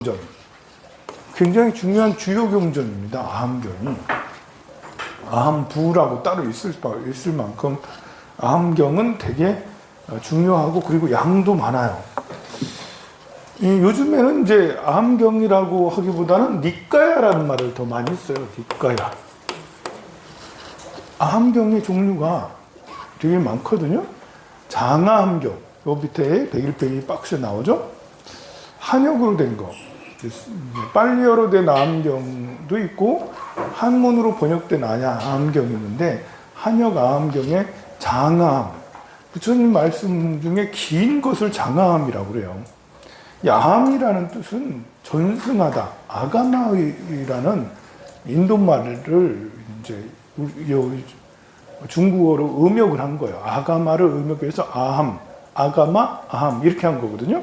경전. 굉장히 중요한 주요 경전입니다. 아함경이. 아함부라고 따로 있을 만큼 아함경은 되게 중요하고 그리고 양도 많아요. 요즘에는 이제 아함경이라고 하기보다는 니까야라는 말을 더 많이 써요. 니까야. 아함경의 종류가 되게 많거든요. 장아함경. 요 밑에 101페이지 박스에 나오죠. 한역으로 된 거. 빨리어로 된 아함경도 있고 한문으로 번역된 아함경이 있는데 한역 아함경의 장아함. 부처님 말씀 중에 긴 것을 장아함이라고 그래요. 이 아함이라는 뜻은 전승하다, 아가마이라는 인도말을 이제 중국어로 음역을 한 거예요. 아가마를 음역해서 아함, 아가마, 아함 이렇게 한 거거든요.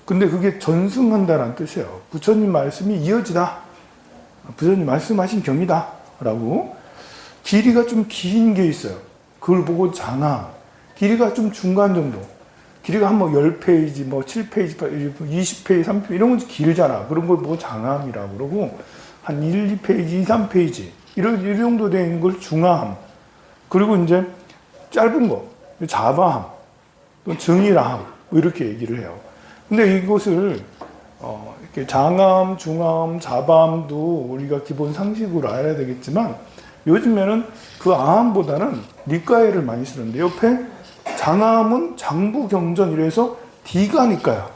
근데 그게 전승한다는 뜻이에요. 부처님 말씀이 이어지다. 부처님 말씀하신 경이다. 라고. 길이가 좀 긴 게 있어요. 그걸 보고 장아. 길이가 좀 중간 정도. 길이가 한 10페이지, 7페이지, 20페이지, 30페이지 이런 건 길잖아. 그런 걸 보고 장암이라고 그러고 한 1, 2페이지, 2, 3페이지 이 정도 된 걸 중아함. 그리고 이제 짧은 거 자바함, 또 정일함 이렇게 얘기를 해요. 근데 이것을 이렇게 장암, 중암, 자바함도 우리가 기본 상식으로 알아야 되겠지만 요즘에는 그 아함보다는 니까야를 많이 쓰는데 옆에 장암은 장부경전 이래서 디가니까야.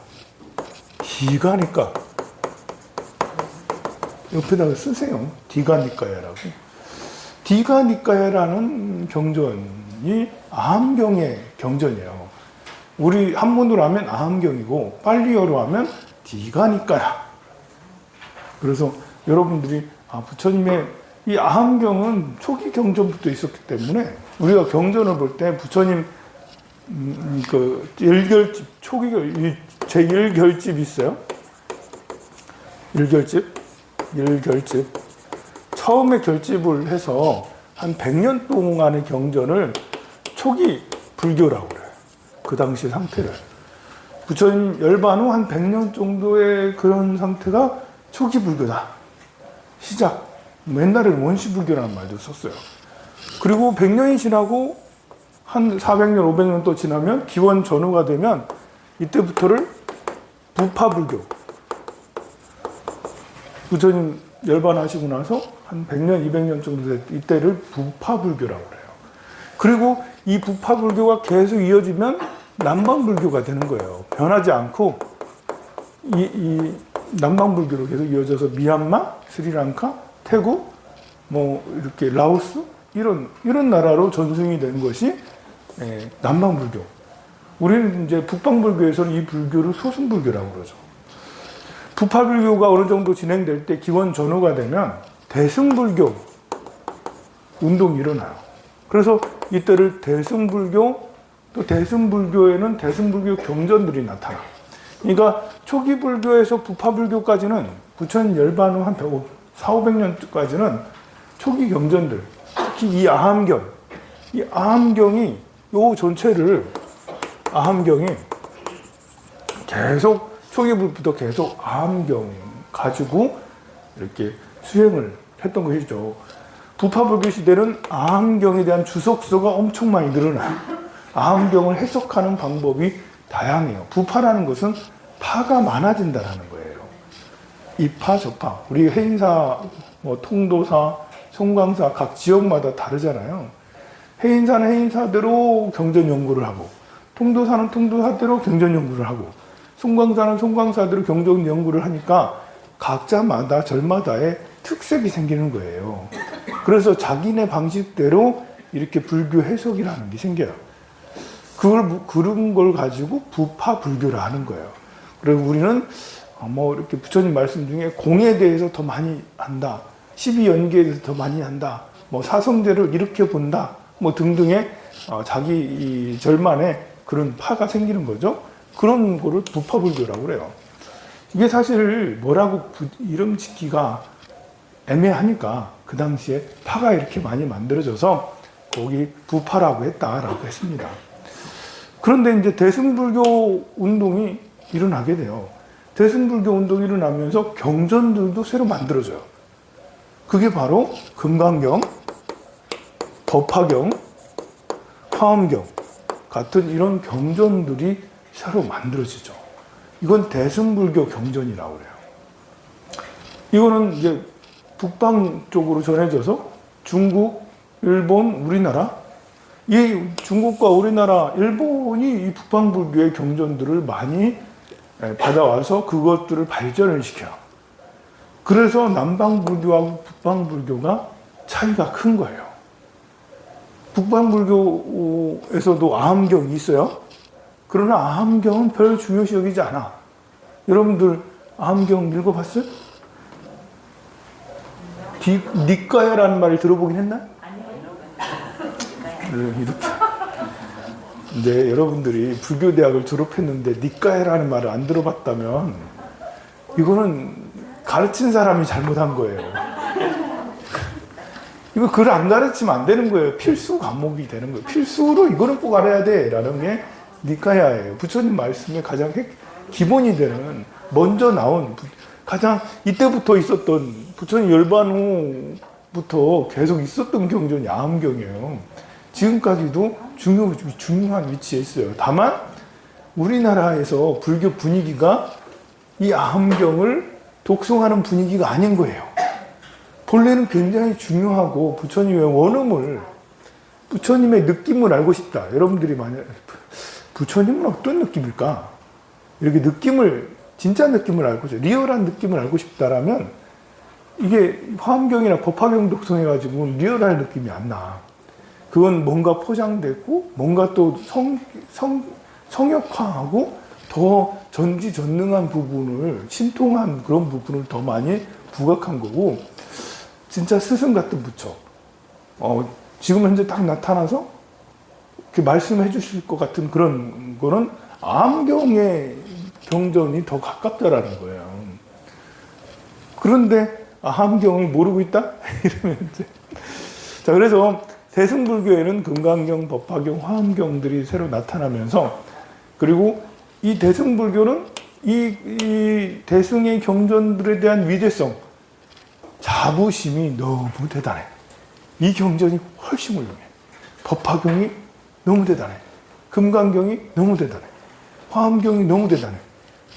디가니까. 옆에다가 쓰세요. 디가니까야라고. 디가니까야라는 경전이 아함경의 경전이에요. 우리 한문으로 하면 아함경이고 빨리어로 하면 디가니까야. 그래서 여러분들이 부처님의 이 아함경은 초기 경전부터 있었기 때문에 우리가 경전을 볼 때 부처님 그 일결집 초기 제 1결집 있어요. 1결집 처음에 결집을 해서 한 100년 동안의 경전을 초기 불교라고 그래요. 그 당시 상태를 부처님 열반 후 한 100년 정도의 그런 상태가 초기 불교다. 시작. 옛날에는 원시 불교라는 말도 썼어요. 그리고 100년이 지나고 한 400년, 500년 또 지나면 기원 전후가 되면 이때부터를 부파불교. 부처님 열반하시고 나서 한 100년, 200년 정도 될 이때를 부파불교라고 그래요. 그리고 이 부파불교가 계속 이어지면 남방불교가 되는 거예요. 변하지 않고 이 남방불교로 계속 이어져서 미얀마, 스리랑카, 태국, 이렇게 라오스 이런 나라로 전승이 된 것이 남방불교. 우리는 이제 북방불교에서는 이 불교를 소승불교라고 그러죠. 부파불교가 어느 정도 진행될 때 기원 전후가 되면 대승불교 운동이 일어나요. 그래서 이때를 대승불교, 또 대승불교에는 대승불교 경전들이 나타나. 그러니까 초기 불교에서 부파불교까지는 부처님 열반 후 한 400~500년까지는 초기 경전들, 특히 이 아함경이 요 전체를 아함경이 계속 초기부터 계속 아함경 가지고 이렇게 수행을 했던 것이죠. 부파불교 시대는 아함경에 대한 주석서가 엄청 많이 늘어나요. 아함경을 해석하는 방법이 다양해요. 부파라는 것은 파가 많아진다라는 거예요. 이파, 저파. 우리 해인사, 통도사, 송광사 각 지역마다 다르잖아요. 해인사는 해인사대로 경전 연구를 하고, 통도사는 통도사대로 경전 연구를 하고, 송광사는 송광사대로 경전 연구를 하니까 각자마다 절마다의 특색이 생기는 거예요. 그래서 자기네 방식대로 이렇게 불교 해석이라는 게 생겨요. 그런 걸 가지고 부파불교를 하는 거예요. 그리고 우리는 이렇게 부처님 말씀 중에 공에 대해서 더 많이 한다. 12연계에 대해서 더 많이 한다. 사성제를 이렇게 본다. 등등의 자기 이 절만의 그런 파가 생기는 거죠. 그런 거를 부파불교라고 그래요. 이게 사실 뭐라고 이름 짓기가 애매하니까 그 당시에 파가 이렇게 많이 만들어져서 거기 부파라고 했다라고 했습니다. 그런데 이제 대승불교 운동이 일어나게 돼요. 대승불교 운동이 일어나면서 경전들도 새로 만들어져요. 그게 바로 금강경, 법화경, 화엄경 같은 이런 경전들이 새로 만들어지죠. 이건 대승불교 경전이라고 그래요. 이거는 이제 북방 쪽으로 전해져서 중국, 일본, 우리나라, 이 중국과 우리나라, 일본이 이 북방불교의 경전들을 많이 받아와서 그것들을 발전을 시켜요. 그래서 남방불교하고 북방불교가 차이가 큰 거예요. 북방불교에서도 아함경이 있어요. 그러나 아함경은 별 중요시 여기지 않아. 여러분들 아함경 읽어봤어요? 니까야라는 말을 들어보긴 했나? 네, 이렇게. 근데 여러분들이 불교대학을 졸업했는데 니까야라는 말을 안 들어봤다면 이거는 가르친 사람이 잘못한 거예요. 이거 글 안 가르치면 안 되는 거예요. 필수 과목이 되는 거예요. 필수로 이거는 꼭 알아야 돼 라는 게 니까야예요. 부처님 말씀의 가장 기본이 되는, 먼저 나온, 가장 이때부터 있었던, 부처님 열반 후부터 계속 있었던 경전이 아함경이에요. 지금까지도 중요한 위치에 있어요. 다만 우리나라에서 불교 분위기가 이 아함경을 독송하는 분위기가 아닌 거예요. 본래는 굉장히 중요하고 부처님의 원음을, 부처님의 느낌을 알고 싶다. 여러분들이 만약 부처님은 어떤 느낌일까? 이렇게 진짜 느낌을 알고 싶다. 리얼한 느낌을 알고 싶다라면 이게 화엄경이나 법화경 독송해가지고 리얼한 느낌이 안 나. 그건 뭔가 포장됐고 뭔가 또 성역화하고 더 전지전능한 부분을, 신통한 그런 부분을 더 많이 부각한 거고, 진짜 스승 같은 부처, 지금 현재 딱 나타나서 이렇게 말씀해 주실 것 같은 그런 거는 아함경의 경전이 더 가깝다라는 거예요. 그런데 아함경을 모르고 있다? 이러면 이제. 자, 그래서 대승불교에는 금강경, 법화경, 화엄경들이 새로 나타나면서, 그리고 이 대승불교는 이 대승의 경전들에 대한 위대성, 자부심이 너무 대단해. 이 경전이 훨씬 훌륭해. 법화경이 너무 대단해. 금강경이 너무 대단해. 화엄경이 너무 대단해.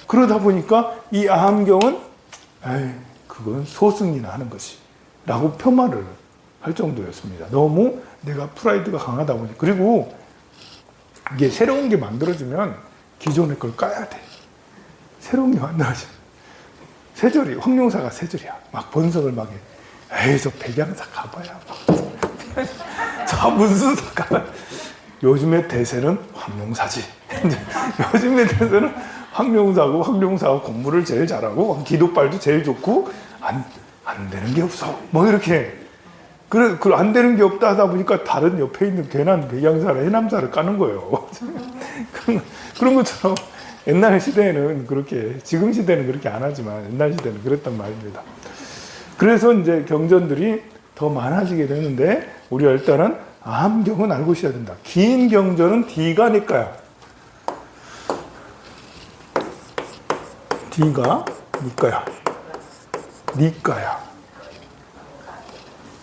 그러다 보니까 이 아함경은 그건 소승이나 하는 것이 라고 폄하를 할 정도였습니다. 너무 내가 프라이드가 강하다 보니. 그리고 이게 새로운 게 만들어지면 기존의 걸 까야 돼. 새로운 게 만들어지면. 세절이, 황룡사가 세절이야. 막 번석을 막 해. 저 백양사 가봐야. 저 문수사 가봐야. 요즘의 대세는 황룡사지. 요즘의 대세는 황룡사고, 황룡사가 공부를 제일 잘하고, 기도빨도 제일 좋고, 안 되는 게 없어. 뭐 이렇게. 안 되는 게 없다 하다 보니까 다른 옆에 있는 괜한 백양사를, 해남사를 까는 거예요. 그런 것처럼 옛날 시대에는 그렇게, 지금 시대는 그렇게 안 하지만 옛날 시대는 그랬단 말입니다. 그래서 이제 경전들이 더 많아지게 되는데, 우리가 일단은 아함경은 알고 있어야 된다. 긴 경전은 D가 니까야. D가 니까야. 니까야.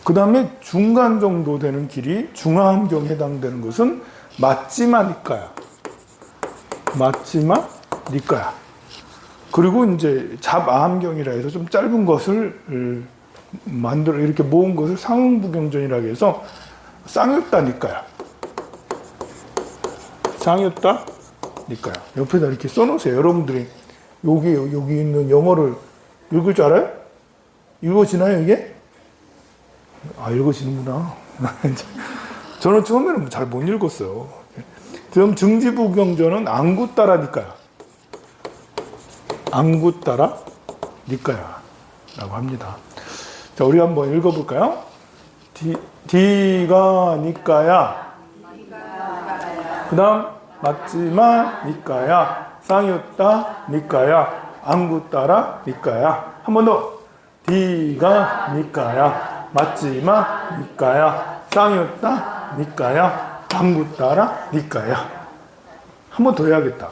그 다음에 중간 정도 되는 길이 중화함경에 해당되는 것은 맞지마 니까야. 맞지마 니까야. 그리고 이제 잡아함경이라 해서 좀 짧은 것을 만들어 이렇게 모은 것을 상응부경전이라고 해서 쌍였다 니까야. 쌍였다 니까야. 옆에다 이렇게 써놓으세요. 여러분들이 여기 있는 영어를 읽을 줄 알아요? 읽어지나요 이게? 읽어지는구나. 저는 처음에는 잘 못 읽었어요. 그럼 증지부경전은 안구따라니까요. 안구따라 니까야 라고 합니다. 자, 우리 한번 읽어볼까요? D가 니까야. 그 다음 맞지마 니까야. 쌍유따 니까야. 안구따라 니까야. 한 번 더. D가 니까야. 맞지마 니까야. 쌍유따 니까야. 안구따라 니까야. 한 번 더 해야겠다.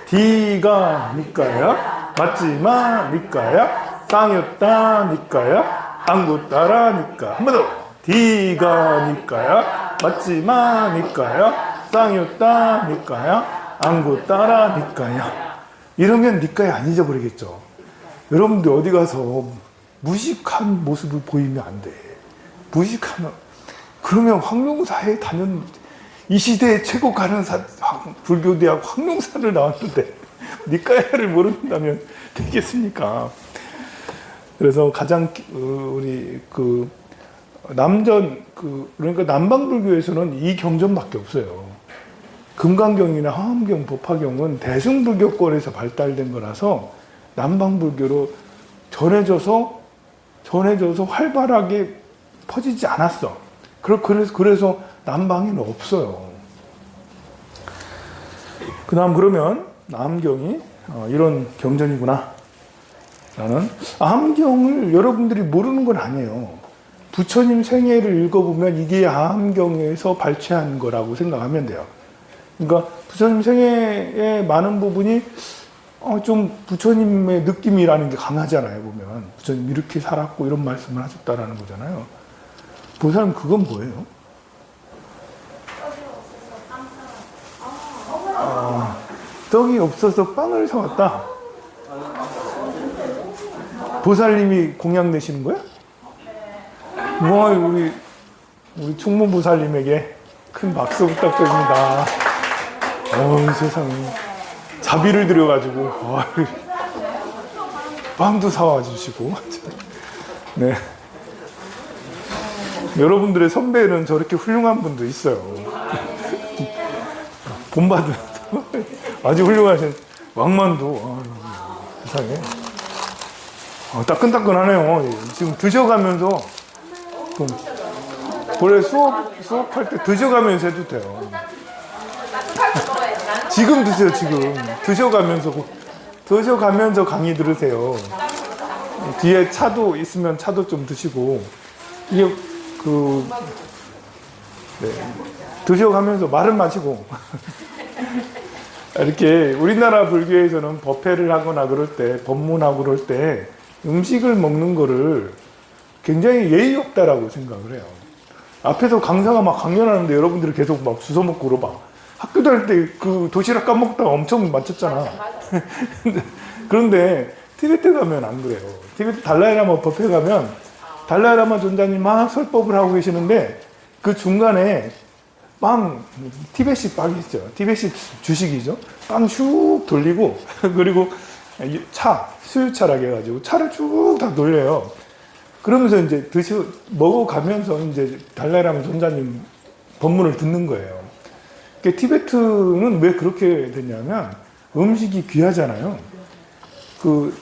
D가 니까야. 맞지마 니까야 쌍였다 니까야 안구 따라 니까 한 번 더 D가 니까야 맞지마 니까야 쌍였다 니까야 안구 따라 니까야 이러면 니까야 안 잊어버리겠죠. 여러분들 어디 가서 무식한 모습을 보이면 안 돼. 무식하면 그러면 황룡사에 다녔 이 시대의 최고 가련사 불교대학 황룡사를 나왔는데 니까야를 모른다면 되겠습니까? 그래서 가장 우리 그 남전 그러니까 남방불교에서는 이 경전밖에 없어요. 금강경이나 화엄경, 법화경은 대승불교권에서 발달된 거라서 남방불교로 전해져서 활발하게 퍼지지 않았어. 그래서 남방에는 없어요. 그다음 그러면 암경이 이런 경전이구나. 라는 암경을 여러분들이 모르는 건 아니에요. 부처님 생애를 읽어보면 이게 암경에서 발췌한 거라고 생각하면 돼요. 그러니까 부처님 생애의 많은 부분이 좀 부처님의 느낌이라는 게 강하잖아요. 보면 부처님 이렇게 살았고 이런 말씀을 하셨다라는 거잖아요. 보살님 그건 뭐예요? 떡이 없어서 빵을 사왔다. 보살님이 공양 내시는 거야? 와, 우리 충무보살님에게 큰 박수 부탁드립니다. 세상에. 자비를 들여가지고, 빵도 사와 주시고. 네. 여러분들의 선배는 저렇게 훌륭한 분도 있어요. 본받은 아주 훌륭하신 왕만두. 세상에. 따끈따끈하네요. 지금 드셔가면서 원래 수업할 때 드셔가면서 해도 돼요. 지금 드세요. 지금 드셔가면서 강의 들으세요. 뒤에 차도 있으면 차도 좀 드시고 이게 네, 드셔가면서 말은 마시고 이렇게 우리나라 불교에서는 법회를 하거나 그럴 때 법문하고 그럴 때 음식을 먹는 거를 굉장히 예의 없다라고 생각을 해요. 앞에서 강사가 막 강연하는데 여러분들이 계속 막 주워먹고 그러봐. 학교 다닐 때 그 도시락 까먹다가 엄청 맞췄잖아. 그런데 티베트 가면 안 그래요. 티베트 달라이라마 법회 가면 달라이라마 존자님 막 설법을 하고 계시는데 그 중간에 티베식 빵이 있어요. 티베식 주식이죠. 빵 슉 돌리고 그리고 수유차라고 해가지고 차를 쭉 다 돌려요. 그러면서 이제 먹어가면서 이제 달라이라마 존자님 법문을 듣는 거예요. 티베트는 왜 그렇게 됐냐면 음식이 귀하잖아요.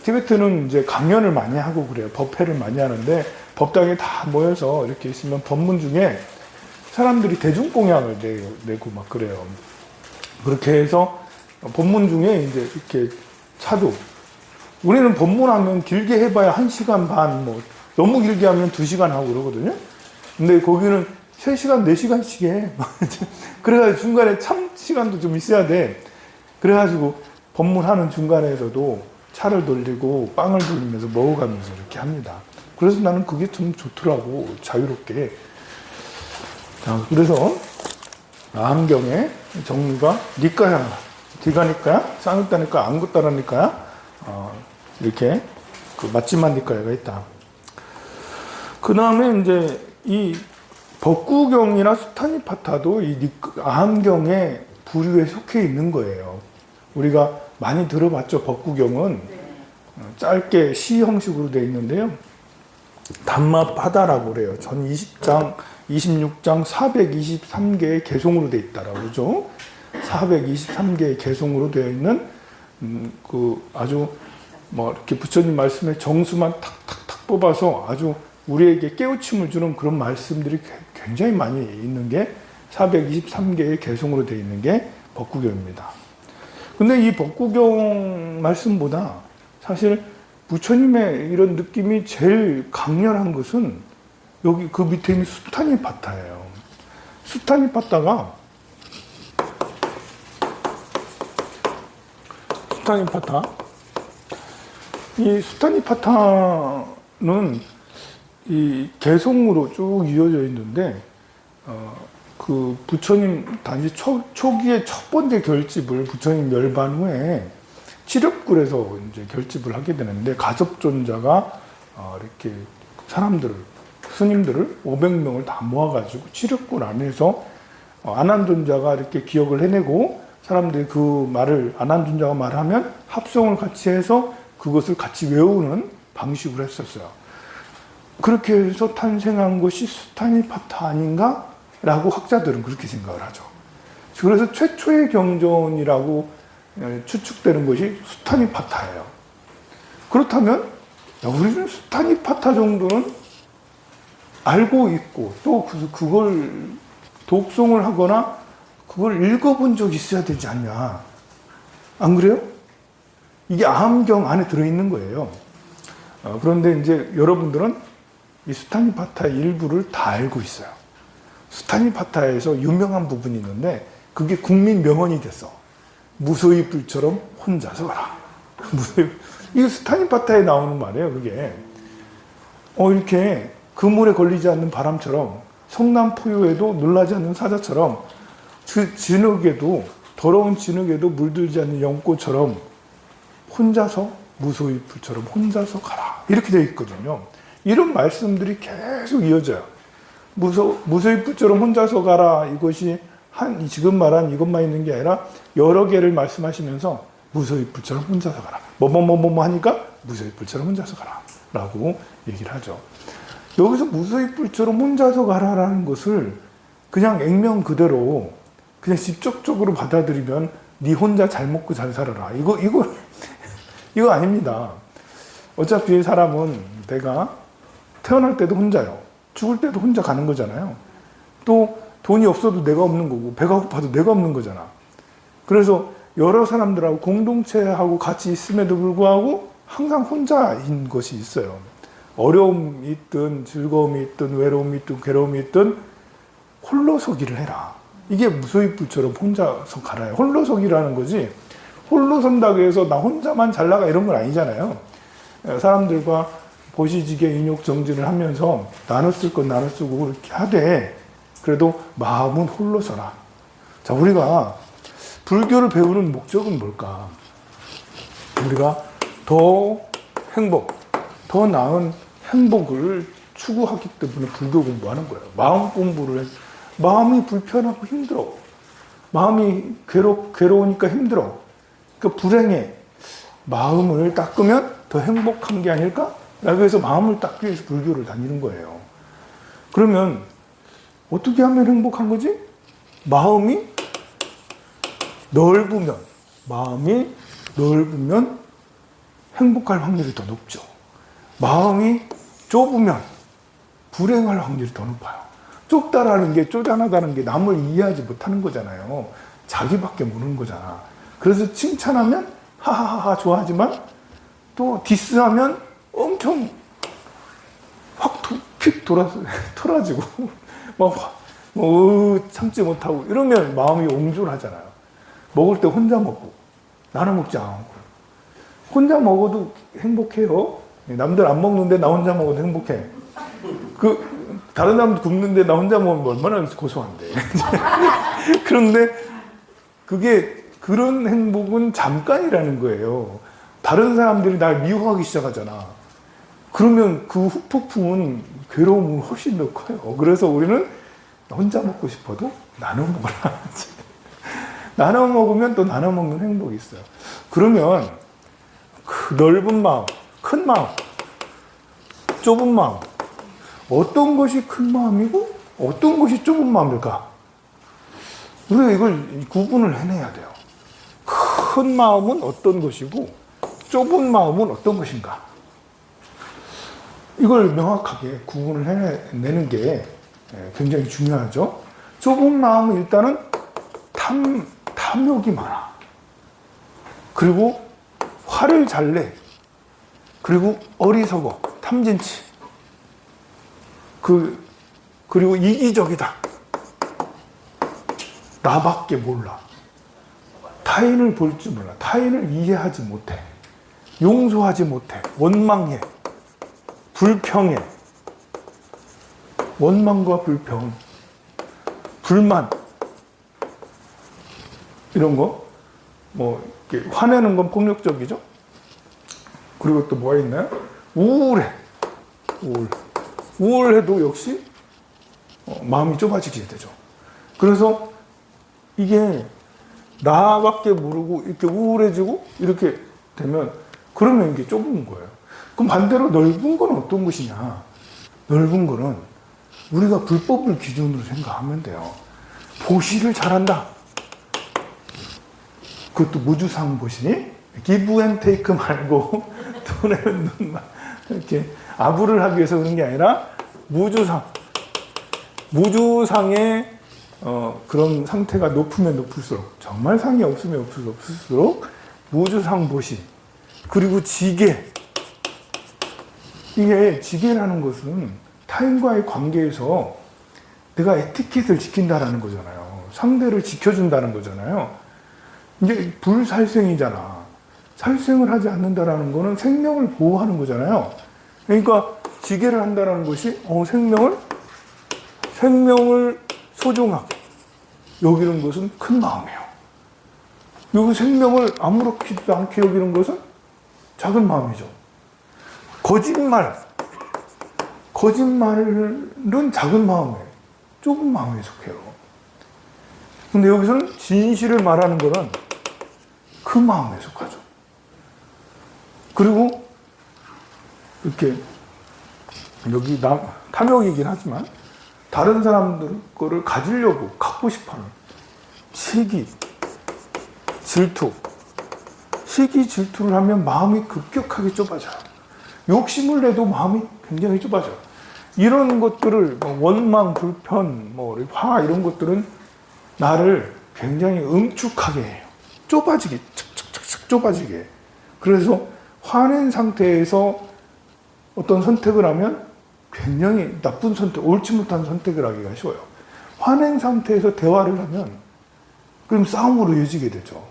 티베트는 이제 강연을 많이 하고 그래요. 법회를 많이 하는데 법당에 다 모여서 이렇게 있으면 법문 중에 사람들이 대중공양을 내고 막 그래요. 그렇게 해서 법문 중에 이제 이렇게 차도 우리는 법문하면 길게 해봐야 1시간 반, 너무 길게 하면 2시간 하고 그러거든요. 근데 거기는 3시간, 4시간씩 해. 그래가지고 중간에 참 시간도 좀 있어야 돼. 그래가지고 법문하는 중간에서도 차를 돌리고 빵을 돌리면서 먹어가면서 이렇게 합니다. 그래서 나는 그게 좀 좋더라고. 자유롭게. 그래서 암경의 정리가 니까야, 디가 니까야, 쌍욕다 니까야, 안굿따라 니까야, 이렇게 맞지만 니까야가 있다. 그 다음에 이제 이 법구경이나 수타니파타도 이 암경의 부류에 속해 있는 거예요. 우리가 많이 들어봤죠. 법구경은 짧게 시 형식으로 되어 있는데요. 담마파다라고 그래요. 전 20장, 26장 423개의 개송으로 되어 있다라고 그러죠. 423개의 개송으로 되어 있는 아주 이렇게 부처님 말씀의 정수만 탁탁탁 뽑아서 아주 우리에게 깨우침을 주는 그런 말씀들이 굉장히 많이 있는 게 423개의 개송으로 되어 있는 게 법구경입니다. 근데 이 법구경 말씀보다 사실 부처님의 이런 느낌이 제일 강렬한 것은 여기 그 밑에 있는 수타니파타예요. 수타니파타 이 수타니파타는 이 개성으로 쭉 이어져 있는데, 그 부처님 단지 초기의 첫 번째 결집을 부처님 멸반 후에 칠흑굴에서 이제 결집을 하게 되는데, 가섭존자가 이렇게 스님들을 500명을 다 모아가지고 칠흑굴 안에서 아난존자가 이렇게 기억을 해내고, 사람들이 그 말을 아난존자가 말하면 합성을 같이 해서 그것을 같이 외우는 방식으로 했었어요. 그렇게 해서 탄생한 것이 수타니파타 아닌가? 라고 학자들은 그렇게 생각을 하죠. 그래서 최초의 경전이라고 추측되는 것이 수타니파타예요. 그렇다면 우리는 수타니파타 정도는 알고 있고, 또 그걸 독송을 하거나 그걸 읽어본 적이 있어야 되지 않냐. 안 그래요? 이게 아함경 안에 들어있는 거예요. 그런데 이제 여러분들은 이 수타니파타의 일부를 다 알고 있어요. 수타니파타에서 유명한 부분이 있는데, 그게 국민 명언이 됐어. 무소의 불처럼 혼자서 가라. 이게 수타니파타에 나오는 말이에요, 그게. 이렇게 그물에 걸리지 않는 바람처럼, 성남포유에도 놀라지 않는 사자처럼, 그 진흙에도, 더러운 진흙에도 물들지 않는 연꽃처럼 혼자서, 무소의 불처럼 혼자서 가라. 이렇게 되어 있거든요. 이런 말씀들이 계속 이어져요. 무소의 불처럼 혼자서 가라. 이것이 지금 말한 이것만 있는 게 아니라 여러 개를 말씀하시면서 무소의 불처럼 혼자서 가라. 뭐뭐 하니까 무소의 불처럼 혼자서 가라. 라고 얘기를 하죠. 여기서 무소의 불처럼 혼자서 가라라는 것을 그냥 액면 그대로 그냥 직접적으로 받아들이면 네 혼자 잘 먹고 잘 살아라. 이거 아닙니다. 어차피 사람은 내가 태어날 때도 혼자요. 죽을 때도 혼자 가는 거잖아요. 또 돈이 없어도 내가 없는 거고, 배가 고파도 내가 없는 거잖아. 그래서 여러 사람들하고 공동체하고 같이 있음에도 불구하고 항상 혼자인 것이 있어요. 어려움이 있든 즐거움이 있든 외로움이 있든 괴로움이 있든 홀로서기를 해라. 이게 무소의 불처럼 혼자서 가라요. 홀로서기라는 거지, 홀로 선다고 해서 나 혼자만 잘 나가 이런 건 아니잖아요. 사람들과 보시지게 인욕정진을 하면서 나눠 쓸 건 나눠 쓰고 이렇게 하되, 그래도 마음은 홀로 서라. 자, 우리가 불교를 배우는 목적은 뭘까? 우리가 더 나은 행복을 추구하기 때문에 불교 공부하는 거예요. 마음 공부를 마음이 불편하고 힘들어. 마음이 괴로우니까 힘들어. 그러니까 불행해. 마음을 닦으면 더 행복한 게 아닐까? 라고 해서 마음을 닦기 위해서 불교를 다니는 거예요. 그러면 어떻게 하면 행복한 거지? 마음이 넓으면 행복할 확률이 더 높죠. 마음이 좁으면 불행할 확률이 더 높아요. 좁다라는 게, 쪼잔하다는 게 남을 이해하지 못하는 거잖아요. 자기밖에 모르는 거잖아. 그래서 칭찬하면 하하하하 좋아하지만, 또 디스하면 엄청 확 픽 털어지고 막 참지 못하고 이러면 마음이 옹졸하잖아요. 먹을 때 혼자 먹고 나눠 먹지 않고. 혼자 먹어도 행복해요. 남들 안 먹는데 나 혼자 먹어도 행복해. 다른 사람 굶는데 나 혼자 먹으면 얼마나 고소한데. 그런데 그런 행복은 잠깐이라는 거예요. 다른 사람들이 날 미워하기 시작하잖아. 그러면 그 후폭풍은, 괴로움은 훨씬 더 커요. 그래서 우리는 혼자 먹고 싶어도 나눠 먹으라. 나눠 먹으면 또 나눠 먹는 행복이 있어요. 그러면 그 넓은 마음, 큰 마음, 좁은 마음, 어떤 것이 큰 마음이고 어떤 것이 좁은 마음일까? 우리가 이걸 구분을 해내야 돼요. 큰 마음은 어떤 것이고 좁은 마음은 어떤 것인가? 이걸 명확하게 구분을 해내는 게 굉장히 중요하죠. 좁은 마음은 일단은 탐욕이 많아. 그리고 화를 잘 내. 그리고 어리석어. 탐진치. 그리고 이기적이다. 나밖에 몰라. 타인을 볼 줄 몰라. 타인을 이해하지 못해. 용서하지 못해, 원망해, 불평해. 원망과 불평, 불만, 이런 거, 뭐, 이렇게 화내는 건 폭력적이죠? 그리고 또 뭐가 있나요? 우울해. 우울해도 역시 마음이 좁아지게 되죠. 그래서 이게 나밖에 모르고 이렇게 우울해지고 이렇게 되면 그러면 이게 좁은 거예요. 그럼 반대로 넓은 건 어떤 것이냐? 넓은 거는 우리가 불법을 기준으로 생각하면 돼요. 보시를 잘한다. 그것도 무주상 보시. 기브 앤 테이크 말고 돈에는 눈만 이렇게 아부를 하기 위해서 그런 게 아니라 무주상. 무주상의 그런 상태가 높으면 높을수록, 정말 상이 없으면 없을수록 무주상 보시. 그리고 지계. 이게 지계라는 것은 타인과의 관계에서 내가 에티켓을 지킨다라는 거잖아요. 상대를 지켜준다는 거잖아요. 이제 불살생이잖아. 살생을 하지 않는다라는 거는 생명을 보호하는 거잖아요. 그러니까 지계를 한다는 것이 생명을 소중하게 여기는 것은 큰 마음이에요. 여기 생명을 아무렇지도 않게 여기는 것은 작은 마음이죠. 거짓말은 작은 마음이에요. 좁은 마음에 속해요. 근데 여기서는 진실을 말하는 거는 그 마음에 속하죠. 그리고 이렇게 여기 탐욕이긴 하지만 다른 사람들 거를 가지려고 갖고 싶어하는 시기, 질투. 시기, 질투를 하면 마음이 급격하게 좁아져요. 욕심을 내도 마음이 굉장히 좁아져요. 이런 것들을 원망, 불편, 화 이런 것들은 나를 굉장히 응축하게 해요. 좁아지게, 착착착착 좁아지게 해요. 그래서 화낸 상태에서 어떤 선택을 하면 굉장히 나쁜 선택, 옳지 못한 선택을 하기가 쉬워요. 화낸 상태에서 대화를 하면 그럼 싸움으로 이어지게 되죠.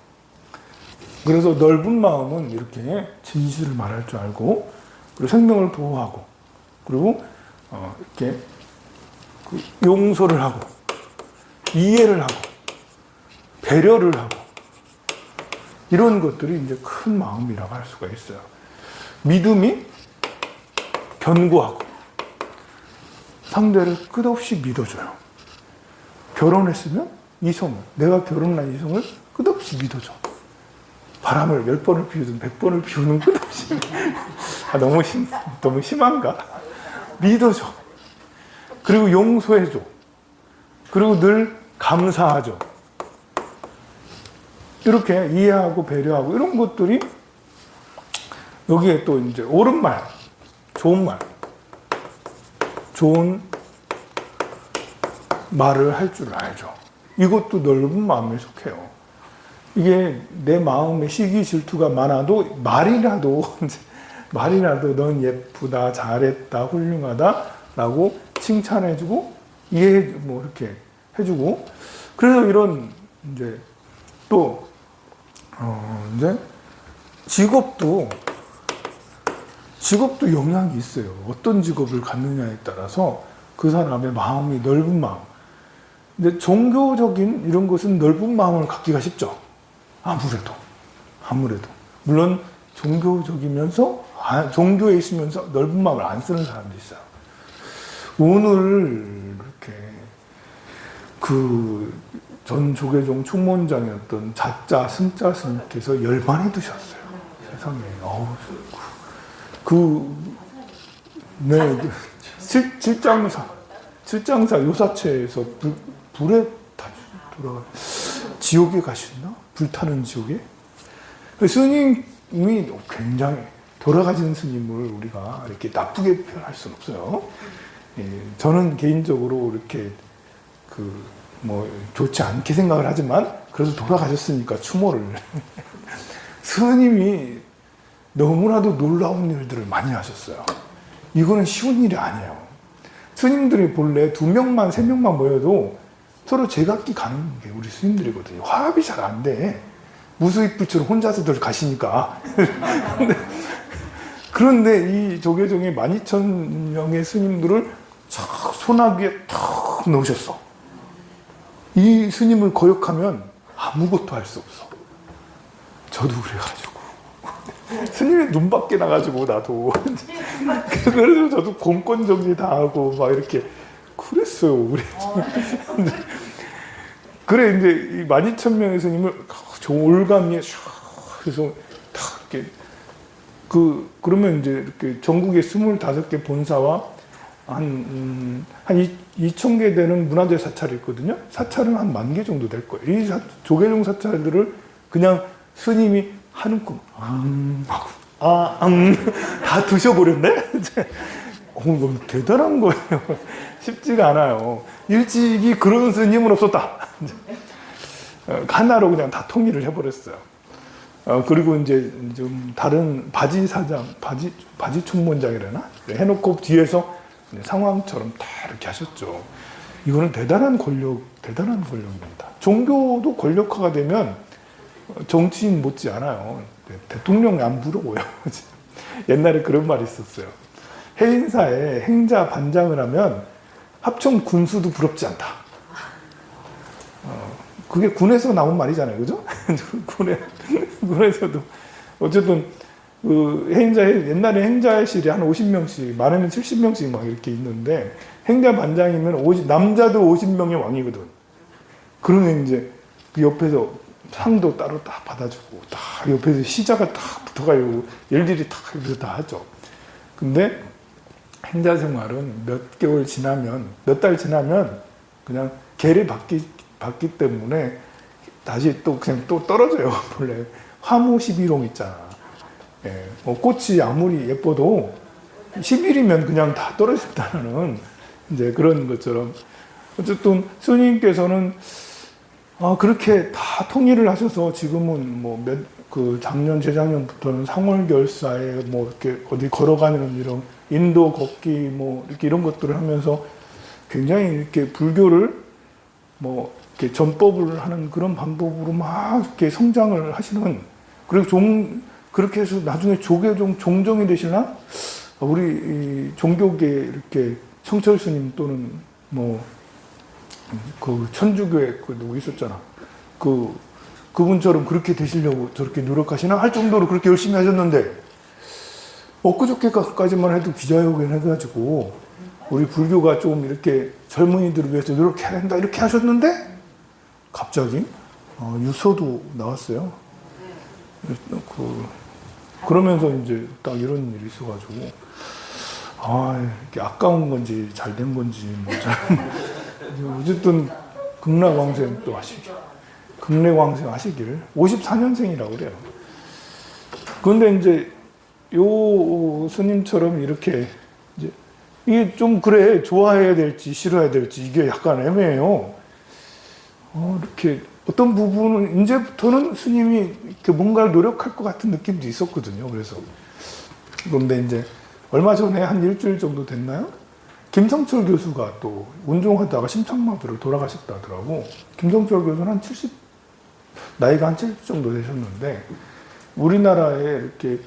그래서 넓은 마음은 이렇게 진실을 말할 줄 알고, 그리고 생명을 보호하고, 그리고 이렇게 용서를 하고, 이해를 하고, 배려를 하고, 이런 것들이 이제 큰 마음이라고 할 수가 있어요. 믿음이 견고하고, 상대를 끝없이 믿어줘요. 결혼했으면 내가 결혼한 이성을 끝없이 믿어줘. 바람을 10번을 피우든 100번을 피우는 끝없이. 너무 심한가? 믿어줘. 그리고 용서해줘. 그리고 늘 감사하죠. 이렇게 이해하고 배려하고 이런 것들이 여기에 또 이제 옳은 말, 좋은 말을 할 줄 알죠. 이것도 넓은 마음에 속해요. 이게 내 마음에 시기 질투가 많아도 말이라도 넌 예쁘다, 잘했다, 훌륭하다 라고 칭찬해주고 이렇게 해주고, 그래서 이런 이제 또 이제 직업도 영향이 있어요. 어떤 직업을 갖느냐에 따라서 그 사람의 마음이 넓은 마음. 근데 종교적인 이런 것은 넓은 마음을 갖기가 쉽죠. 아무래도. 물론 종교에 있으면서 넓은 마음을 안 쓰는 사람도 있어요. 오늘 이렇게 전 조계종 총무원장이었던 자짜 승자 스님께서 열반해 두셨어요. 세상에. 칠장사 요사체에서 불에 돌아가 지옥에 가셨나? 불타는 지옥에? 스님이 굉장히 돌아가신 스님을 우리가 이렇게 나쁘게 표현할 수는 없어요. 저는 개인적으로 이렇게 좋지 않게 생각을 하지만 그래도 돌아가셨으니까 추모를. 스님이 너무나도 놀라운 일들을 많이 하셨어요. 이거는 쉬운 일이 아니에요. 스님들이 본래 2명만 3명만 모여도 서로 제각기 가는 게 우리 스님들이거든요. 화합이 잘 안 돼. 무수익불처럼 혼자서들 가시니까. 근데 그런데 이 조계종의 12,000명의 스님들을 촥 소나기에 탁 넣으셨어. 이 스님을 거역하면 아무것도 할 수 없어. 저도 그래가지고 스님의 눈밖에 나가지고 나도 그래서 저도 공권 정리 다 하고 막 이렇게 그랬어요. 그래 이제 이 12,000명의 스님을 저 올가미에 그래서 탁 이렇게 그러면 이제 이렇게 전국에 25개 본사와 한 2,000개 되는 문화재 사찰이 있거든요. 사찰은 한 10,000개 정도 될 거예요. 이 조계종 사찰들을 그냥 스님이 한움큼 다 드셔버렸네? 너무 대단한 거예요. 쉽지가 않아요. 일찍이 그런 스님은 없었다. 하나로 그냥 다 통일을 해버렸어요. 그리고 이제 좀 다른 바지 총무원장이라나 해놓고 뒤에서 상황처럼 다 이렇게 하셨죠. 이거는 대단한 권력입니다. 종교도 권력화가 되면 정치인 못지 않아요. 대통령이 안 부러워요. 옛날에 그런 말이 있었어요. 해인사에 행자 반장을 하면 합청 군수도 부럽지 않다. 그게 군에서 나온 말이잖아요, 그죠? 군에서도 어쨌든 옛날에 행자실이 한 50명씩, 많으면 70명씩 막 이렇게 있는데 행자 반장이면 남자도 50명의 왕이거든. 그러면 이제 그 옆에서 상도 따로 딱 받아주고 딱 옆에서 시자가 딱 붙어가지고 일일이 딱 이렇게 다 하죠. 근데 행자 생활은 몇 개월 지나면, 몇 달 지나면 그냥 계를 받기 때문에 다시 또 그냥 또 떨어져요. 원래 화무 11홍 있잖아. 예, 꽃이 아무리 예뻐도 10일이면 그냥 다 떨어진다는 이제 그런 것처럼 어쨌든 스님께서는 그렇게 다 통일을 하셔서 지금은 작년 재작년부터는 상월결사에 이렇게 어디 걸어가는 이런 인도 걷기 이렇게 이런 것들을 하면서 굉장히 이렇게 불교를 이렇게 전법을 하는 그런 방법으로 막 이렇게 성장을 하시는, 그리고 그렇게 해서 나중에 조계종 종정이 되시나? 우리 종교계 이렇게 성철 스님 또는 그 천주교에 누구 있었잖아. 그분처럼 그렇게 되시려고 저렇게 노력하시나? 할 정도로 그렇게 열심히 하셨는데, 엊그저께까지만 해도 기자회견 해가지고, 우리 불교가 좀 이렇게 젊은이들을 위해서 노력해야 된다, 이렇게 하셨는데, 갑자기, 유서도 나왔어요. 그러면서 이제 딱 이런 일이 있어가지고, 이게 아까운 건지 잘 된 건지, 어쨌든, 극락왕생 또 하시길. 극락왕생 하시길. 54년생이라고 그래요. 그런데 이제, 요 스님처럼 이렇게, 이제, 이게 좀 그래, 좋아해야 될지 싫어해야 될지 이게 약간 애매해요. 이렇게 어떤 부분은 이제부터는 스님이 이렇게 뭔가를 노력할 것 같은 느낌도 있었거든요. 그런데 이제 얼마 전에 한 일주일 정도 됐나요? 김성철 교수가 또 운동하다가 심장마비로 돌아가셨다 하더라고. 김성철 교수는 나이가 한 70 정도 되셨는데 우리나라에 이렇게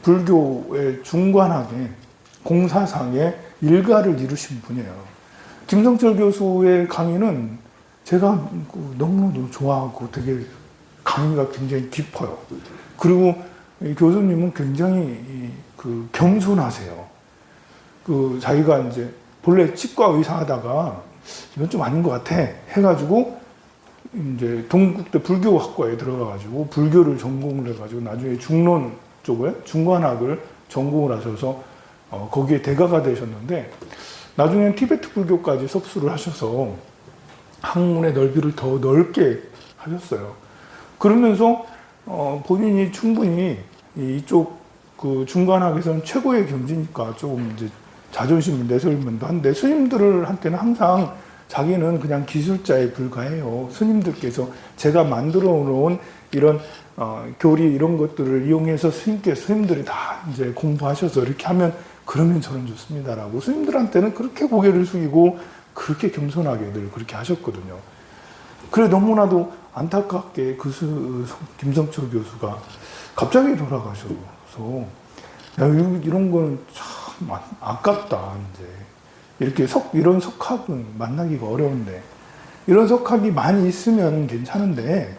불교의 중관하게 공사상에 일가를 이루신 분이에요. 김성철 교수의 강의는 제가 너무너무 좋아하고 되게 강의가 굉장히 깊어요. 그리고 이 교수님은 굉장히 겸손하세요. 자기가 이제 본래 치과 의사 하다가 이건 좀 아닌 것 같아 해가지고 이제 동국대 불교학과에 들어가가지고 불교를 전공을 해가지고 나중에 중론 쪽에 중관학을 전공을 하셔서 거기에 대가가 되셨는데 나중에는 티베트 불교까지 섭수를 하셔서 학문의 넓이를 더 넓게 하셨어요. 그러면서 본인이 충분히 이쪽 중관학에서는 최고의 경지니까 조금 이제 자존심을 내세우면도 한데 스님들한테는 항상 자기는 그냥 기술자에 불과해요. 스님들께서 제가 만들어 놓은 이런 교리 이런 것들을 이용해서 스님들이 다 이제 공부하셔서 이렇게 하면 그러면 저는 좋습니다라고 스님들한테는 그렇게 고개를 숙이고 그렇게 겸손하게 늘 그렇게 하셨거든요. 그래 너무나도 안타깝게 김성철 교수가 갑자기 돌아가셔서 야, 이런 거는 참 아깝다, 이제. 이렇게 이런 석학은 만나기가 어려운데, 이런 석학이 많이 있으면 괜찮은데,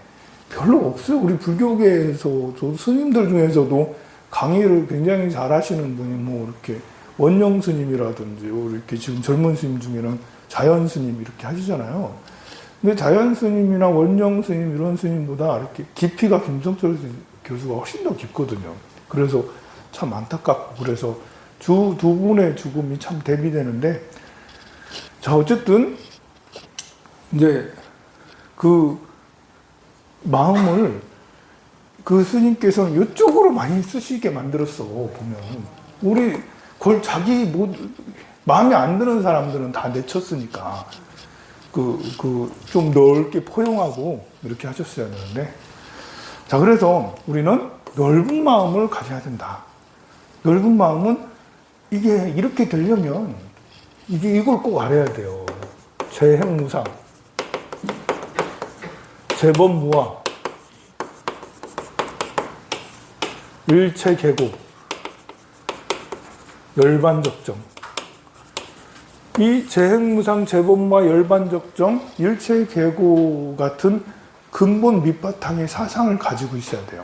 별로 없어요. 우리 불교계에서, 저 스님들 중에서도 강의를 굉장히 잘 하시는 분이 뭐, 이렇게 원영 스님이라든지, 이렇게 지금 젊은 스님 중에는 자연 스님 이렇게 하시잖아요. 근데 자연 스님이나 원영 스님 이런 스님보다 이렇게 깊이가 김성철 교수가 훨씬 더 깊거든요. 그래서 참 안타깝고, 그래서 두 분의 죽음이 참 대비되는데, 자, 어쨌든, 이제, 그 마음을 그 스님께서는 이쪽으로 많이 쓰시게 만들었어, 보면. 우리, 그걸 마음에 안 드는 사람들은 다 내쳤으니까, 좀 넓게 포용하고, 이렇게 하셨어야 되는데, 자, 그래서 우리는 넓은 마음을 가져야 된다. 넓은 마음은 이게 이렇게 되려면 이걸 꼭 알아야 돼요. 재행무상, 재범무화, 일체계고, 열반적정. 이 재행무상, 재범무화, 열반적정, 일체계고 같은 근본 밑바탕의 사상을 가지고 있어야 돼요.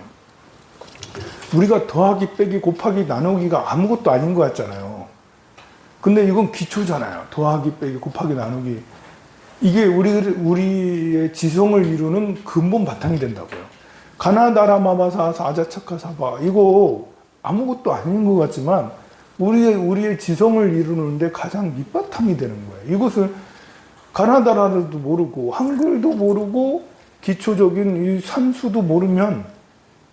우리가 더하기, 빼기, 곱하기, 나누기가 아무것도 아닌 것 같잖아요. 근데 이건 기초잖아요. 더하기, 빼기, 곱하기, 나누기. 이게 우리의 지성을 이루는 근본 바탕이 된다고요. 가나다라마바사, 사자차카사바. 이거 아무것도 아닌 것 같지만, 우리의 지성을 이루는데 가장 밑바탕이 되는 거예요. 이것을 가나다라도 모르고, 한글도 모르고, 기초적인 이 산수도 모르면,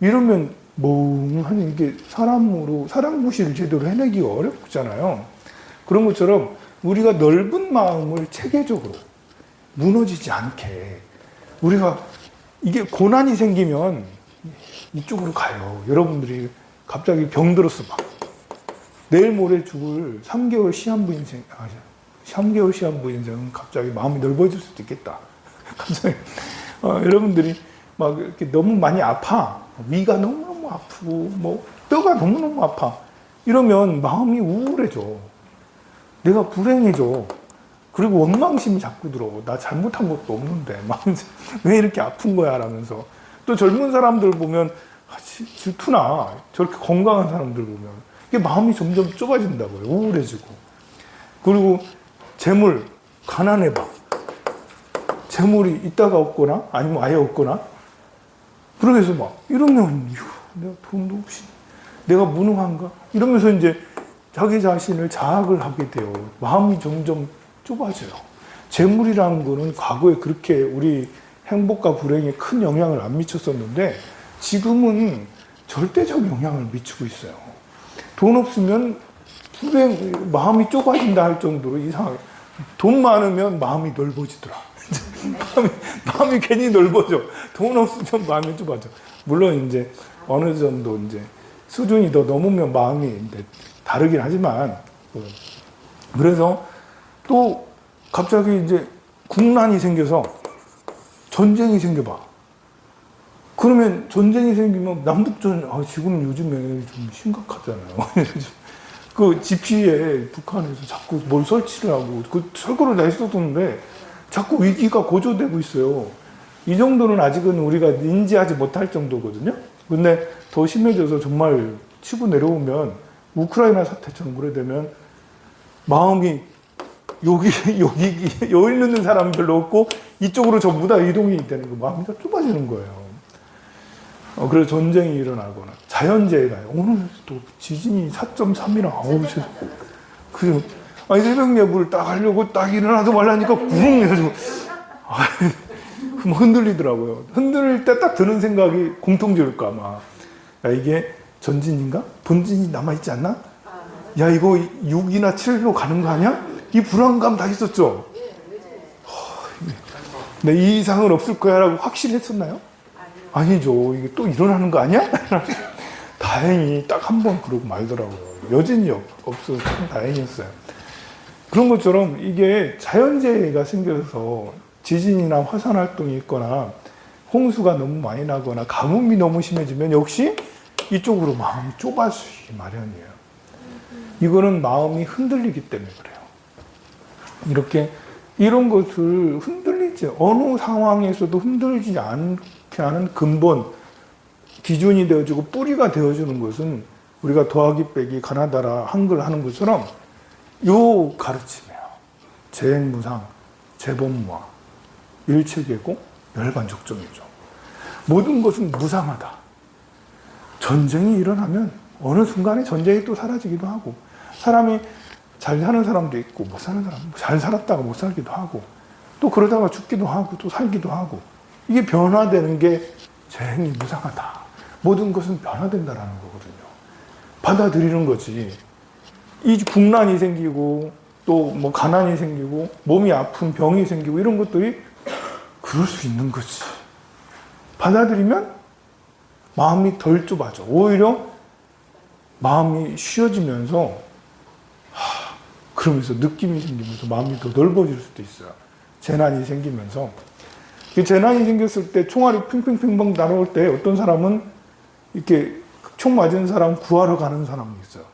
이러면 멍하니 이게 사람 구실을 제대로 해내기가 어렵잖아요. 그런 것처럼 우리가 넓은 마음을 체계적으로 무너지지 않게, 우리가 이게 고난이 생기면 이쪽으로 가요. 여러분들이 갑자기 병들었어, 막. 내일 모레 죽을 3개월 시한부 인생은 갑자기 마음이 넓어질 수도 있겠다. 갑자기 여러분들이 막 이렇게 너무 많이 아파. 위가 너무너무 아프고, 뭐, 뼈가 너무너무 아파. 이러면 마음이 우울해져. 내가 불행해져. 그리고 원망심이 자꾸 들어. 나 잘못한 것도 없는데. 왜 이렇게 아픈 거야? 라면서. 또 젊은 사람들 보면, 질투나. 저렇게 건강한 사람들 보면. 이게 마음이 점점 좁아진다고요. 우울해지고. 그리고 재물, 가난해봐. 재물이 있다가 없거나, 아니면 아예 없거나, 그러면서 막, 이러면, 내가 돈도 없이, 내가 무능한가? 이러면서 이제 자기 자신을 자학을 하게 돼요. 마음이 점점 좁아져요. 재물이라는 거는 과거에 그렇게 우리 행복과 불행에 큰 영향을 안 미쳤었는데, 지금은 절대적 영향을 미치고 있어요. 돈 없으면 마음이 좁아진다 할 정도로 이상하게. 돈 많으면 마음이 넓어지더라. 마음이 괜히 넓어져. 돈 없으면 마음이 좁아져. 물론 이제 어느 정도 이제 수준이 더 넘으면 마음이 이제 다르긴 하지만, 그래서 또 갑자기 이제 국난이 생겨서 전쟁이 생겨봐. 그러면 전쟁이 생기면 남북전, 지금 요즘에 좀 심각하잖아요. 그 GP에 북한에서 자꾸 뭘 설치를 하고, 그 철거를 다 했었는데 자꾸 위기가 고조되고 있어요. 이 정도는 아직은 우리가 인지하지 못할 정도거든요. 근데 더 심해져서 정말 치고 내려오면, 우크라이나 사태처럼 그래 되면 마음이 여기 있는 사람 별로 없고 이쪽으로 전부 다 이동이 되는 거, 마음이 다 좁아지는 거예요. 그래서 전쟁이 일어나거나 자연재해가, 오늘 또 지진이 4.3이나 그래서 새벽 예불 딱 하려고 딱 일어나서 말라니까 구릉 해가지고 흔들리더라고요. 흔들릴 때 딱 드는 생각이 공통지일까 막, 야, 이게 전진인가? 본진이 남아있지 않나? 야, 이거 6이나 7로 가는 거 아니야? 이 불안감 다 있었죠? 네, 이 이상은 없을 거야 라고 확신했었나요? 아니죠. 이게 또 일어나는 거 아니야? 다행히 딱 한 번 그러고 말더라고요. 여진이 없어서 참 다행이었어요. 그런 것처럼 이게 자연재해가 생겨서 지진이나 화산 활동이 있거나 홍수가 너무 많이 나거나 가뭄이 너무 심해지면 역시 이쪽으로 마음이 좁아지기 마련이에요. 이거는 마음이 흔들리기 때문에 그래요. 이렇게 이런 것을 흔들리지, 어느 상황에서도 흔들리지 않게 하는 근본, 기준이 되어주고 뿌리가 되어주는 것은 우리가 더하기 빼기 가나다라 한글 하는 것처럼 요 가르침이에요. 재행무상, 재범무화, 일체계고 열반족정이죠. 모든 것은 무상하다. 전쟁이 일어나면 어느 순간에 전쟁이 또 사라지기도 하고, 사람이 잘 사는 사람도 있고 못 사는 사람, 잘 살았다가 못 살기도 하고, 또 그러다가 죽기도 하고 또 살기도 하고, 이게 변화되는 게 재행이 무상하다. 모든 것은 변화된다라는 거거든요. 받아들이는 거지. 이 국난이 생기고 또 뭐 가난이 생기고 몸이 아픈 병이 생기고 이런 것들이 그럴 수 있는 거지. 받아들이면 마음이 덜 좁아져. 오히려 마음이 쉬어지면서 그러면서 느낌이 생기면서 마음이 더 넓어질 수도 있어요. 재난이 생기면서. 이 재난이 생겼을 때 총알이 핑핑핑乓 날아올 때 어떤 사람은 이렇게 총 맞은 사람 구하러 가는 사람이 있어요.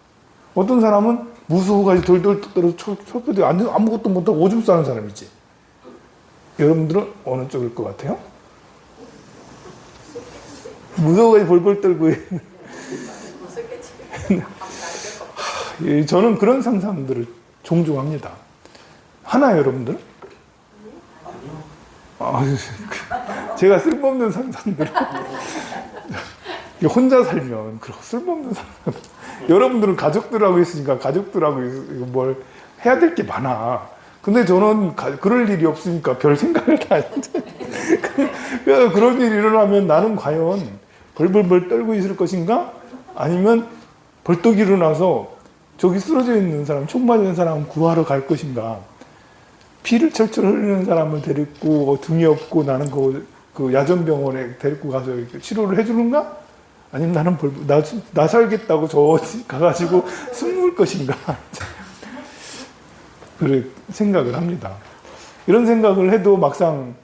어떤 사람은 무서워가지고 돌돌 떨어서 철푸대 아무것도 못하고 오줌 싸는 사람이 있지. 여러분들은 어느 쪽일 것 같아요? 무서워가지고 벌벌 떨고 저는 그런 상상들을 종종 합니다. 하나요, 여러분들? 제가 쓸모없는 상상들을 혼자 살면 그런 쓸모없는 상상. 여러분들은 가족들하고 있으니까 가족들하고 뭘 해야 될 게 많아. 근데 저는 그럴 일이 없으니까 별 생각을 다 했는데 그런 일이 일어나면 나는 과연 벌벌벌 떨고 있을 것인가? 아니면 벌떡 일어나서 저기 쓰러져 있는 사람, 총 맞은 사람 구하러 갈 것인가? 피를 철철 흘리는 사람을 데리고 등이 없고 나는 그 야전병원에 데리고 가서 치료를 해주는가? 아니면 나는 나 살겠다고 저 가가지고 숨을 것인가? 그래 생각을 합니다. 이런 생각을 해도 막상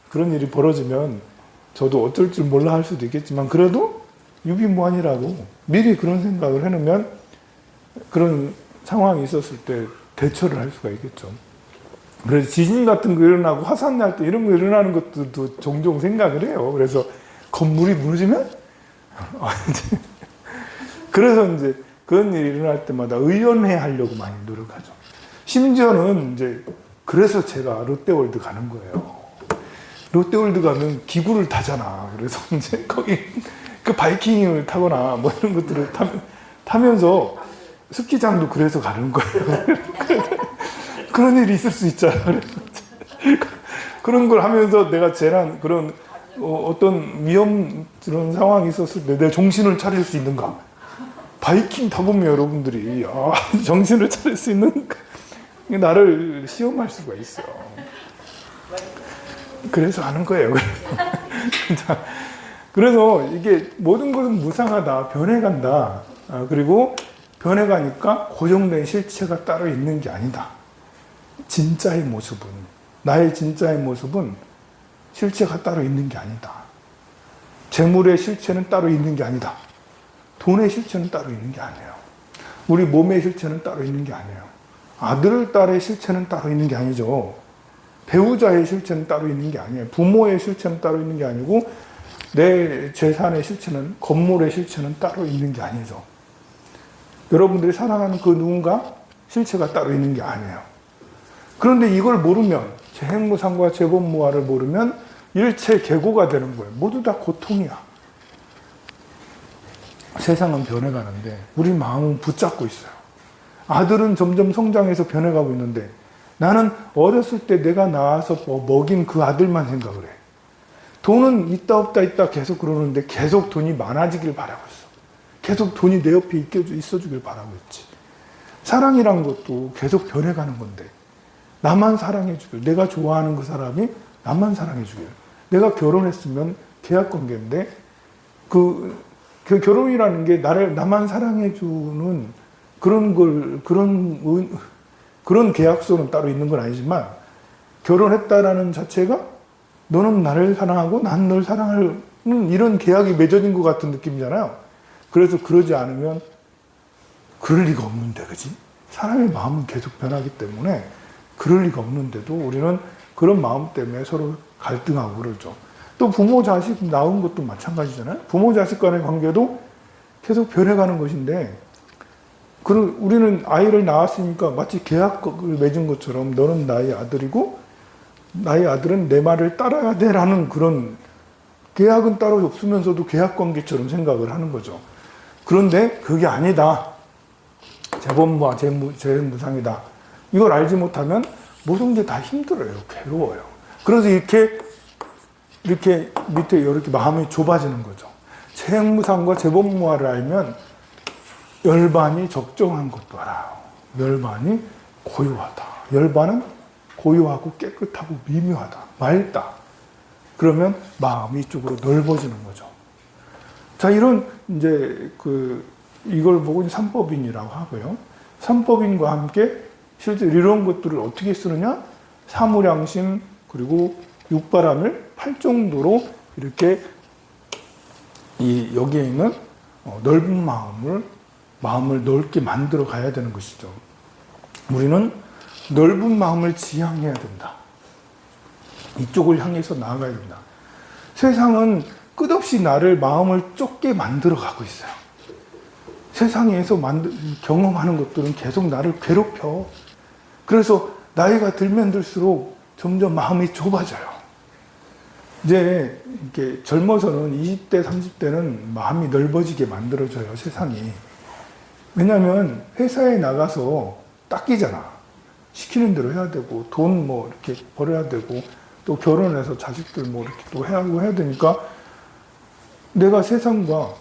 그런 일이 벌어지면 저도 어쩔 줄 몰라 할 수도 있겠지만 그래도 유비무환이라고 미리 그런 생각을 해놓으면 그런 상황이 있었을 때 대처를 할 수가 있겠죠. 그래서 지진 같은 거 일어나고 화산 날 때 이런 거 일어나는 것도 종종 생각을 해요. 그래서 건물이 무너지면 그래서 이제 그런 일이 일어날 때마다 의연해 하려고 많이 노력하죠. 심지어는 이제 그래서 제가 롯데월드 가는 거예요. 롯데월드 가면 기구를 타잖아. 그래서 이제 거기 그 바이킹을 타거나 뭐 이런 것들을 타면서 스키장도 그래서 가는 거예요. 그런 일이 있을 수 있잖아. 그런 걸 하면서 내가 재난 그런 어떤 위험스러운 상황이 있었을 때 내 정신을 차릴 수 있는가? 바이킹 타보면 여러분들이 정신을 차릴 수 있는가? 나를 시험할 수가 있어. 그래서 하는 거예요. 그래서 이게 모든 것은 무상하다, 변해간다. 그리고 변해가니까 고정된 실체가 따로 있는 게 아니다. 진짜의 모습은, 나의 진짜의 모습은 실체가 따로 있는 게 아니다. 재물의 실체는 따로 있는 게 아니다. 돈의 실체는 따로 있는 게 아니에요. 우리 몸의 실체는 따로 있는 게 아니에요. 아들, 딸의 실체는 따로 있는 게 아니죠. 배우자의 실체는 따로 있는 게 아니에요. 부모의 실체는 따로 있는 게 아니고 내 재산의 실체는, 건물의 실체는 따로 있는 게 아니죠. 여러분들이 사랑하는 그 누군가 실체가 따로 있는 게 아니에요. 그런데 이걸 모르면, 재행무상과 재범무화를 모르면 일체 계고가 되는 거예요. 모두 다 고통이야. 세상은 변해가는데 우리 마음은 붙잡고 있어요. 아들은 점점 성장해서 변해가고 있는데 나는 어렸을 때 내가 낳아서 먹인 그 아들만 생각을 해. 돈은 있다 없다 있다 계속 그러는데 계속 돈이 많아지길 바라고 있어. 계속 돈이 내 옆에 있어주길 바라고 있지. 사랑이란 것도 계속 변해가는 건데 나만 사랑해주길, 내가 좋아하는 그 사람이 나만 사랑해주길. 내가 결혼했으면 계약관계인데 그 결혼이라는 게 나만 사랑해주는 그런 계약서는 따로 있는 건 아니지만 결혼했다라는 자체가 너는 나를 사랑하고 난 널 사랑하는 이런 계약이 맺어진 것 같은 느낌이잖아요. 그래서 그러지 않으면 그럴 리가 없는데, 그지? 사람의 마음은 계속 변하기 때문에 그럴 리가 없는데도 우리는 그런 마음 때문에 서로 갈등하고 그러죠. 또 부모 자식 낳은 것도 마찬가지잖아요. 부모 자식 간의 관계도 계속 변해가는 것인데, 우리는 아이를 낳았으니까 마치 계약을 맺은 것처럼 너는 나의 아들이고 나의 아들은 내 말을 따라야 돼라는 그런 계약은 따로 없으면서도 계약 관계처럼 생각을 하는 거죠. 그런데 그게 아니다. 재범과 재무상이다. 이걸 알지 못하면 모든 게 다 힘들어요. 괴로워요. 그래서 이렇게 밑에 이렇게 마음이 좁아지는 거죠. 재무상과 재범무화를 알면 열반이 적정한 것도 알아요. 열반이 고요하다. 열반은 고요하고 깨끗하고 미묘하다. 맑다. 그러면 마음이 이쪽으로 넓어지는 거죠. 자, 이런 이걸 보고 삼법인이라고 하고요. 삼법인과 함께 실제 이런 것들을 어떻게 쓰느냐? 사무량심 그리고 육바람을 팔정도로 이렇게 여기에 있는 넓은 마음을 넓게 만들어 가야 되는 것이죠. 우리는 넓은 마음을 지향해야 된다. 이쪽을 향해서 나아가야 된다. 세상은 끝없이 마음을 좁게 만들어 가고 있어요. 세상에서 경험하는 것들은 계속 나를 괴롭혀. 그래서 나이가 들면 들수록 점점 마음이 좁아져요. 이제 이렇게 젊어서는 20대, 30대는 마음이 넓어지게 만들어져요, 세상이. 왜냐하면 회사에 나가서 닦이잖아. 시키는 대로 해야 되고, 돈 이렇게 벌어야 되고, 또 결혼해서 자식들 이렇게 또 해야 되니까 내가 세상과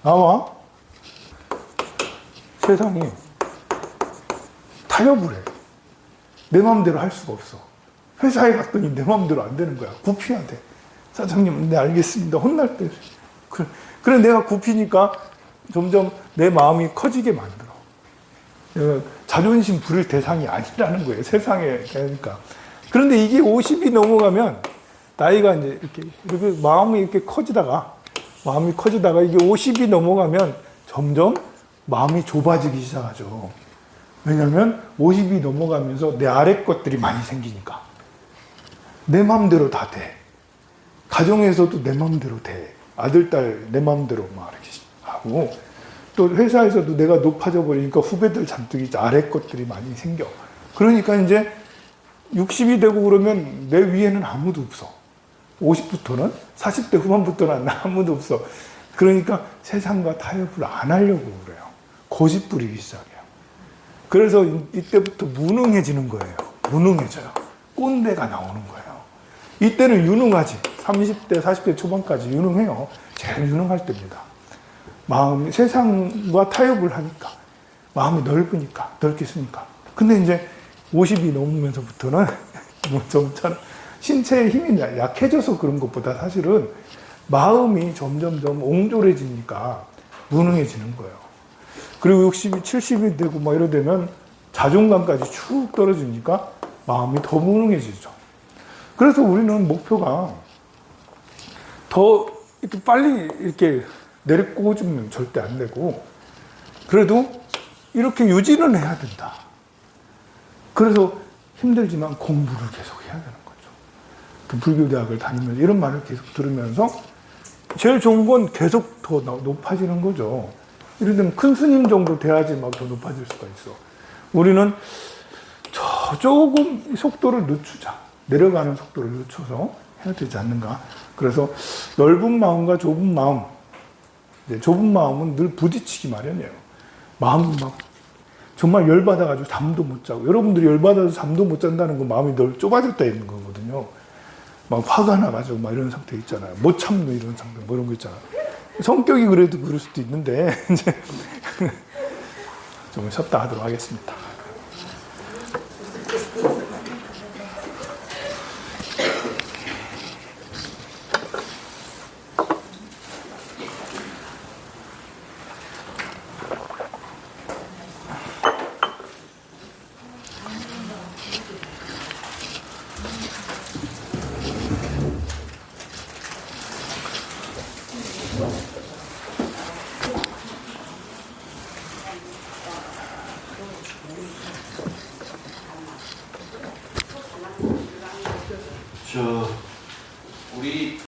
나와 세상이 타협을 해. 내 마음대로 할 수가 없어. 회사에 갔더니 내 마음대로 안 되는 거야. 굽혀야 돼. 사장님, 네, 알겠습니다. 혼날 때. 그래, 내가 굽히니까 점점 내 마음이 커지게 만들어. 자존심 부릴 대상이 아니라는 거예요. 세상에. 그러니까. 그런데 이게 50이 넘어가면, 나이가 이제 이렇게 마음이 이렇게 커지다가 이게 50이 넘어가면 점점 마음이 좁아지기 시작하죠. 왜냐하면 50이 넘어가면서 내 아래 것들이 많이 생기니까. 내 마음대로 다 돼. 가정에서도 내 마음대로 돼. 아들, 딸 내 마음대로 막 이렇게 하고, 또 회사에서도 내가 높아져 버리니까 후배들 잔뜩 이제 아래 것들이 많이 생겨. 그러니까 이제 60이 되고 그러면 내 위에는 아무도 없어. 50부터는, 40대 후반부터는 아무도 없어. 그러니까 세상과 타협을 안 하려고 그래요. 고집 부리기 시작해요. 그래서 이때부터 무능해지는 거예요. 무능해져요. 꼰대가 나오는 거예요. 이때는 유능하지. 30대, 40대 초반까지 유능해요. 제일 유능할 때입니다. 세상과 타협을 하니까. 마음이 넓으니까, 넓게 쓰니까. 근데 이제 50이 넘으면서부터는 점차 신체의 힘이 약해져서 그런 것보다 사실은 마음이 점점점 옹졸해지니까 무능해지는 거예요. 그리고 60이, 70이 되고 이러되면 자존감까지 축 떨어지니까 마음이 더 무능해지죠. 그래서 우리는 목표가 더 이렇게 빨리 이렇게 내리꽂으면 절대 안 되고, 그래도 이렇게 유지는 해야 된다. 그래서 힘들지만 공부를 계속 해야 되는 거죠. 불교대학을 다니면서 이런 말을 계속 들으면서 제일 좋은 건 계속 더 높아지는 거죠. 예를 들면 큰 스님 정도 돼야지 막 더 높아질 수가 있어. 우리는 조금 속도를 늦추자. 내려가는 속도를 늦춰서 해야 되지 않는가. 그래서 넓은 마음과 좁은 마음. 좁은 마음은 늘 부딪히기 마련이에요. 마음이 정말 열받아가지고 잠도 못 자고. 여러분들이 열받아서 잠도 못 잔다는 건 마음이 좁아졌다 있는 거거든요. 화가 나가지고 이런 상태 있잖아요. 못 참는 이런 상태, 이런 거 있잖아요. 성격이 그래도 그럴 수도 있는데, 이제 좀 쉬었다 하도록 하겠습니다. 저 우리